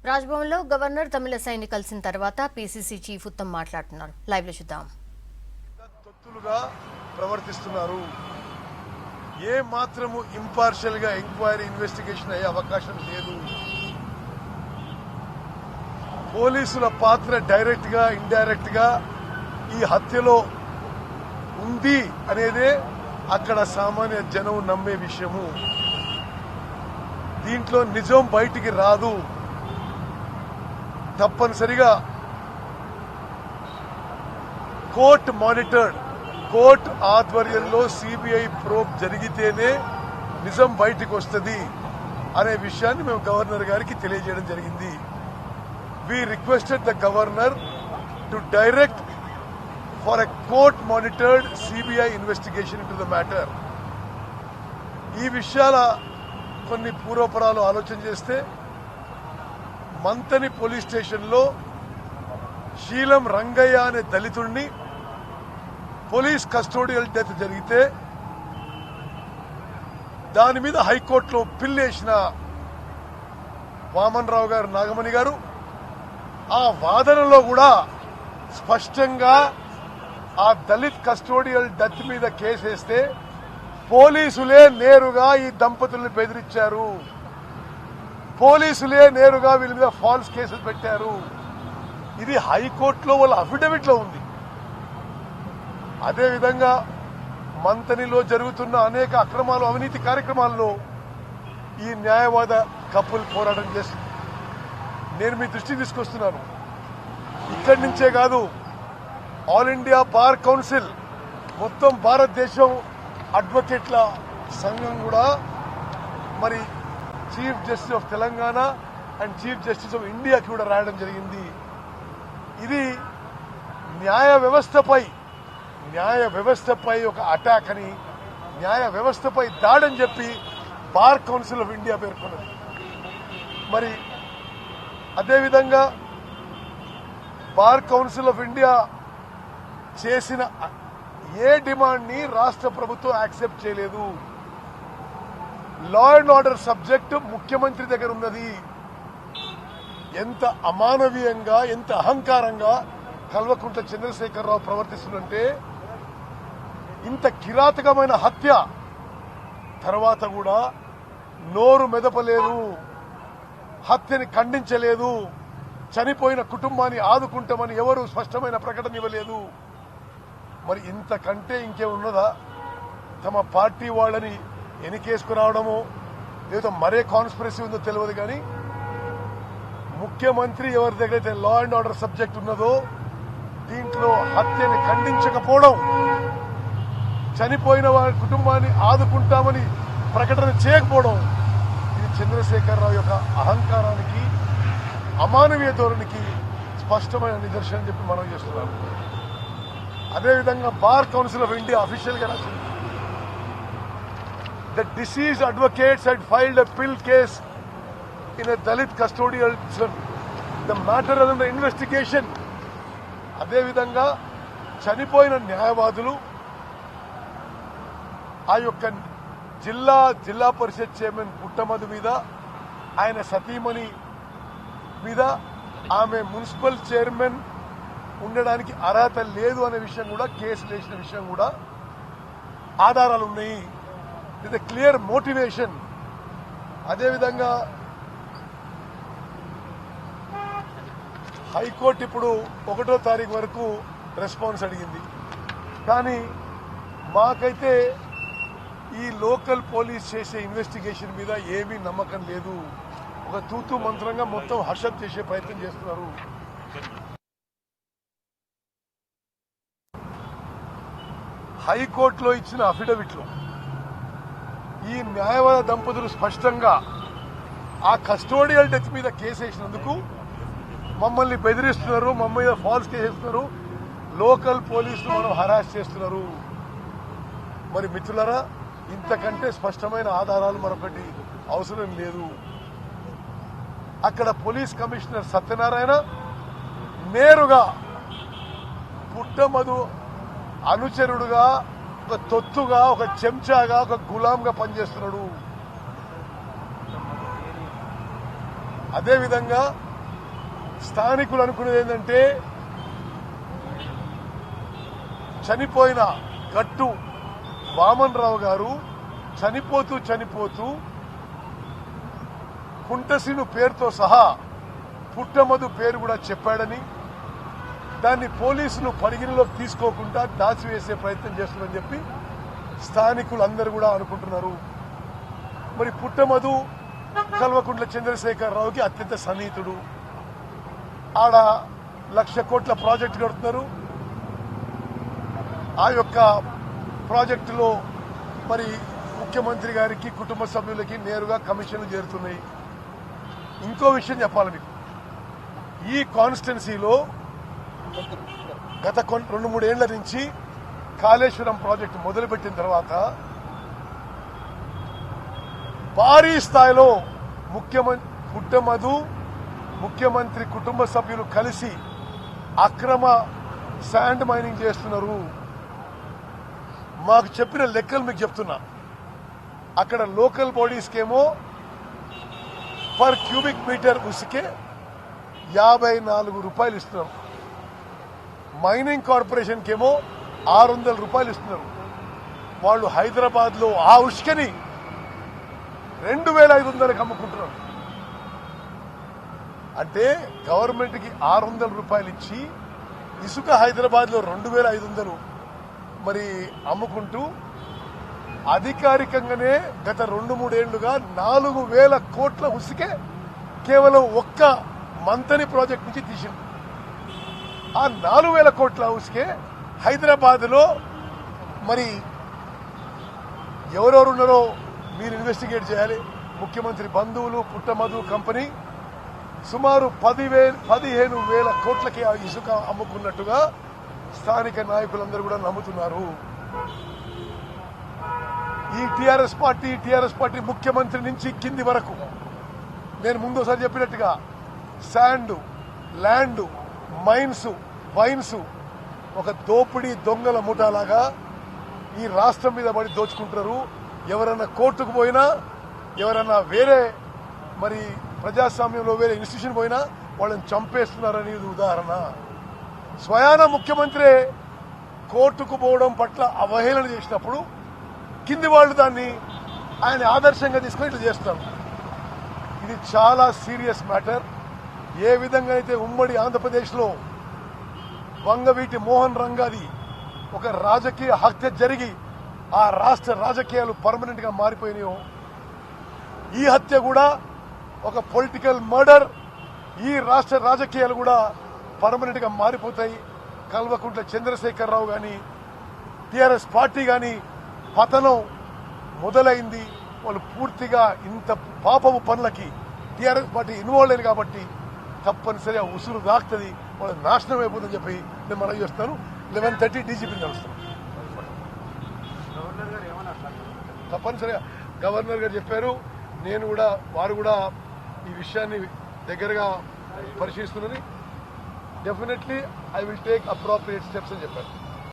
రాజ్భవన్ లో గవర్నర్ తమిళసైని కలిసిన తర్వాత పీసీసీ చీఫ్ ఉత్తమ్ మాట్లాడుతున్నారు. లైవ్ లో చూద్దాం. తొత్తులుగా ప్రవర్తిస్తున్నారు. ఏ మాత్రము ఇంపార్షియల్ గా ఎంక్వైరీ ఇన్వెస్టిగేషన్ అయ్యే అవకాశం లేదు. పోలీసుల పాత్ర డైరెక్ట్ గా ఇండైరెక్ట్ గా ఈ హత్యలో ఉంది అనేదే అక్కడ సామాన్య జనం నమ్మే విషయము. దీంట్లో నిజం బయటికి రాదు. తప్పనిసరిగా కోర్టు మానిటర్డ్, కోర్టు ఆధ్వర్యంలో సిబిఐ ప్రోబ్ జరిగితేనే నిజం బయటికి వస్తుంది అనే విషయాన్ని మేము గవర్నర్ గారికి తెలియజేయడం జరిగింది. We requested the governor to direct for a court monitored CBI investigation into the matter. ఈ విషయాల కొన్ని పూర్వపరాలు ఆలోచన చేస్తే మంతని పోలీస్ స్టేషన్లో శీలం రంగయ్య అనే దళితుడిని పోలీస్ కస్టోడియల్ డెత్ జరిగితే దాని మీద హైకోర్టులో పిల్లేసిన వామన్ రావు గారు, నాగమణి గారు ఆ వాదనలో కూడా స్పష్టంగా ఆ దళిత్ కస్టోడియల్ డెత్ మీద కేసేస్తే పోలీసులే నేరుగా ఈ దంపతుల్ని బెదిరించారు, పోలీసులే నేరుగా వీళ్ళ మీద ఫాల్స్ కేసులు పెట్టారు. ఇది హైకోర్టులో వాళ్ళ అఫిడవిట్ లో ఉంది. అదేవిధంగా మంతనిలో జరుగుతున్న అనేక అక్రమాలు, అవినీతి కార్యక్రమాల్లో ఈ న్యాయవాద కపుల్ పోరాటం చేస్తుంది. నేను మీ దృష్టికి తీసుకొస్తున్నాను. ఇక్కడి నుంచే కాదు, ఆల్ ఇండియా బార్ కౌన్సిల్, మొత్తం భారతదేశం అడ్వకేట్ల సంఘం కూడా మరి chief justice of Telangana and chief justice of ఇండియాకి కూడా రాయడం జరిగింది. ఇది న్యాయ వ్యవస్థపై ఒక అటాక్ అని, న్యాయ వ్యవస్థపై దాడని చెప్పి బార్ కౌన్సిల్ ఆఫ్ ఇండియా పేర్కొన్నది. మరి అదేవిధంగా బార్ కౌన్సిల్ ఆఫ్ ఇండియా చేసిన ఏ డిమాండ్ ని రాష్ట్ర ప్రభుత్వం యాక్సెప్ట్ చేయలేదు. లా అండ్ ఆర్డర్ సబ్జెక్ట్ ముఖ్యమంత్రి దగ్గర ఉన్నది. ఎంత అమానవీయంగా, ఎంత అహంకారంగా కల్వకుంట్ల చంద్రశేఖరరావు ప్రవర్తిస్తుందంటే, ఇంత కిరాతకమైన హత్య తర్వాత కూడా నోరు మెదపలేదు, హత్యని ఖండించలేదు, చనిపోయిన కుటుంబాన్ని ఆదుకుంటామని ఎవరు స్పష్టమైన ప్రకటన ఇవ్వలేదు. మరి ఇంతకంటే ఇంకేమున్నదా? తమ పార్టీ వాళ్ళని ఎనికేసుకురావడమో లేదా మరే కాన్స్పిరసీ ఉందో తెలియదు, కానీ ముఖ్యమంత్రి ఎవరి దగ్గరైతే లా అండ్ ఆర్డర్ సబ్జెక్ట్ ఉన్నదో దీంట్లో హత్యని ఖండించకపోవడం, చనిపోయిన వారి కుటుంబాన్ని ఆదుకుంటామని ప్రకటన చేయకపోవడం, ఇది చంద్రశేఖరరావు యొక్క అహంకారానికి, అమానవీయ ధోరణికి స్పష్టమైన నిదర్శనం చెప్పి మనం చేస్తున్నాం. అదేవిధంగా bar council of India official గా రాసింది, the deceased advocates had filed a pill case in a Dalit custodial son. The matter is under investigation. అదేవిధంగా చనిపోయిన న్యాయవాదులు ఆ యొక్క జిల్లా పరిషత్ చైర్మన్ పుట్టమధు మీద, ఆయన సతీమణి మీద, ఆమె మున్సిపల్ చైర్మన్ ఉండడానికి అర్హత లేదు అనే విషయం కూడా, కేసులు వేసిన విషయం కూడా ఆధారాలు ఉన్నాయి. ఇది క్లియర్ మోటివేషన్. అదేవిధంగా హైకోర్టు ఇప్పుడు 1వ తారీఖు వరకు రెస్పాన్స్ అడిగింది. కానీ మాకైతే ఈ లోకల్ పోలీస్ చేసే ఇన్వెస్టిగేషన్ మీద ఏమీ నమ్మకం లేదు. ఒక తూతూ మంత్రంగా మొత్తం హర్షప్ చేసే ప్రయత్నం చేస్తున్నారు. హైకోర్టులో ఇచ్చిన అఫిడవిట్లో ఈ న్యాయవాద దంపతులు స్పష్టంగా ఆ కస్టోడియల్ డెత్ మీద కేసు వేసినందుకు మమ్మల్ని బెదిరిస్తున్నారు, మమ్మ మీద ఫాల్స్ కేసేస్తున్నారు, లోకల్ పోలీసులు మనం హరాస్ చేస్తున్నారు. మరి మిత్రులారా, ఇంతకంటే స్పష్టమైన ఆధారాలు మరొకటి అవసరం లేదు. అక్కడ పోలీస్ కమిషనర్ సత్యనారాయణ నేరుగా పుట్టమధు అనుచరుడుగా, ఒక తొత్తుగా, ఒక చెంచాగా, ఒక గులాంగా పనిచేస్తున్నాడు. అదేవిధంగా స్థానికులు అనుకునేది ఏంటంటే చనిపోయిన గట్టు వామన్ రావు గారు చనిపోతూ కుంటసీను పేరుతో సహా పుట్టమధు పేరు కూడా చెప్పాడని, దాన్ని పోలీసులు పరిగణలోకి తీసుకోకుండా దాచివేసే ప్రయత్నం చేస్తున్నారని చెప్పి స్థానికులందరూ కూడా అనుకుంటున్నారు. మరి పుట్టమధు కల్వకుంట్ల చంద్రశేఖరరావుకి అత్యంత సన్నిహితుడు. ఆడ 1,00,000 కోట్ల ప్రాజెక్టు కడుతున్నారు. ఆ యొక్క ప్రాజెక్టులో మరి ముఖ్యమంత్రి గారికి కుటుంబ సభ్యులకి నేరుగా కమిషన్లు చేరుతున్నాయి. ఇంకో విషయం చెప్పాలి మీకు, ఈ కాన్స్టిట్యున్సీలో గత 2-3 ఏళ్ల నుంచి కాళేశ్వరం ప్రాజెక్టు మొదలుపెట్టిన తర్వాత భారీ స్థాయిలో పుట్టమధు ముఖ్యమంత్రి కుటుంబ సభ్యులు కలిసి అక్రమ శాండ్ మైనింగ్ చేస్తున్నారు. మాకు చెప్పిన లెక్కలు మీకు చెప్తున్నా. అక్కడ లోకల్ బాడీస్కేమో పర్ క్యూబిక్ మీటర్ ఉసికే 54 రూపాయలు ఇస్తున్నారు. మైనింగ్ కార్పొరేషన్ కేమో 600 రూపాయలు ఇస్తున్నారు. వాళ్ళు హైదరాబాద్ లో ఆ ఉసుకని 2,500కి అమ్ముకుంటున్నారు. అంటే గవర్నమెంట్ కి 600 రూపాయలు ఇచ్చి ఇసుక హైదరాబాద్ లో 2,500 మరి అమ్ముకుంటూ అధికారికంగానే గత 2-3 ఏళ్లుగా 4,000 కోట్ల ఉసికే కేవలం ఒక్క మంతని ప్రాజెక్ట్ నుంచి తీసింది. ఆ 4,000 కోట్ల ఉసికే హైదరాబాద్ లో మరి ఎవరెవరున్నారో మీరు ఇన్వెస్టిగేట్ చేయాలి. ముఖ్యమంత్రి బంధువులు, పుట్టమధు కంపెనీ సుమారు 15,000 కోట్లకి ఆ ఇసుక అమ్ముకున్నట్టుగా స్థానిక నాయకులందరూ కూడా నమ్ముతున్నారు. ఈ టీఆర్ఎస్ పార్టీ ముఖ్యమంత్రి నుంచి కింది వరకు నేను ముందోసారి చెప్పినట్టుగా శాండ్, ల్యాండ్, మైన్స్, వైన్స్ ఒక దోపిడీ దొంగల ముఠాలాగా ఈ రాష్ట్రం మీద పడి దోచుకుంటారు. ఎవరన్నా కోర్టుకు పోయినా, ఎవరన్నా వేరే మరి ప్రజాస్వామ్యంలో వేరే ఇన్స్టిట్యూషన్ పోయినా వాళ్ళని చంపేస్తున్నారని ఉదాహరణ. స్వయాన ముఖ్యమంత్రి కోర్టుకు పోవడం పట్ల అవహేళన చేసినప్పుడు కింది వాళ్ళు దాన్ని ఆయన ఆదర్శంగా తీసుకొని ఇట్లా చేస్తారు. ఇది చాలా సీరియస్ మ్యాటర్. ఏ విధంగా అయితే ఉమ్మడి ఆంధ్రప్రదేశ్లో వంగవీటి మోహన్ రంగాది ఒక రాజకీయ హత్య జరిగి ఆ రాష్ట్ర రాజకీయాలు పర్మనెంట్ గా మారిపోయినాయో, ఈ హత్య కూడా ఒక పొలిటికల్ మర్డర్. ఈ రాష్ట్ర రాజకీయాలు కూడా పర్మనెంట్ గా మారిపోతాయి. కల్వకుంట్ల చంద్రశేఖరరావు గాని టీఆర్ఎస్ పార్టీ గాని పతనం మొదలైంది. వాళ్ళు పూర్తిగా ఇంత పాపము పనులకి టీఆర్ఎస్ పార్టీ ఇన్వాల్వ్ అయింది కాబట్టి తప్పనిసరిగా ఉసురు దాక్తుంది, వాళ్ళు నాశనం అయిపోతుందని చెప్పి నేను మనం చేస్తాను. 11:30 డీజీపీని కలుస్తాను. తప్పనిసరిగా గవర్నర్ గారు చెప్పారు. నేను కూడా వారు కూడా ఈ విషయాన్ని దగ్గరగా పరిశీలిస్తున్నది. Definitely I will take appropriate steps అని చెప్పారు.